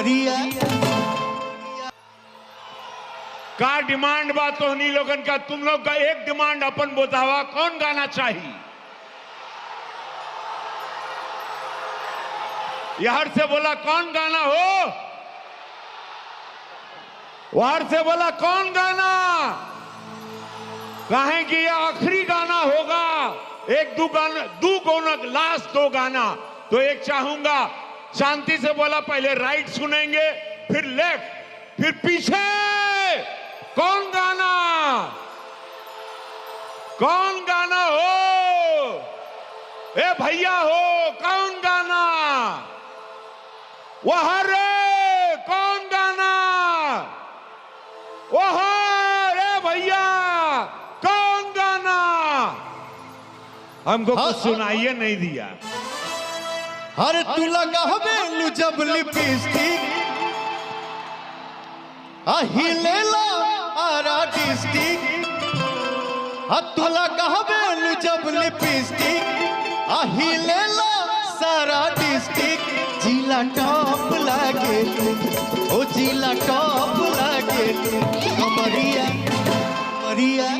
कमरिया का डिमांड बा तोहनी लोगन का। तुम लोग का एक डिमांड अपन बतावा, कौन गाना चाहिए? यहां से बोला कौन गाना हो, वहां से बोला कौन गाना। कहें कि यह आखिरी गाना होगा, एक दो गाना लास्ट दो गाना। तो एक चाहूंगा शांति से बोला, पहले राइट सुनेंगे, फिर लेफ्ट, फिर पीछे। कौन गाना, कौन गाना हो? ए भैया हो, कौन गाना? वहां रे, कौन गाना? वहां रे भैया, कौन गाना? हमको कुछ सुनाइए नहीं दिया। अरे तू लगा बेलू जब लिपस्टिक हिलेला आरा डिस्ट्रिक्ट। तू लगा बेलू जब लिपस्टिक हिलेला सारा डिस्ट्रिक्ट। जिला टॉप लागे, ओ जिला टॉप लागे। कमरिया कमरिया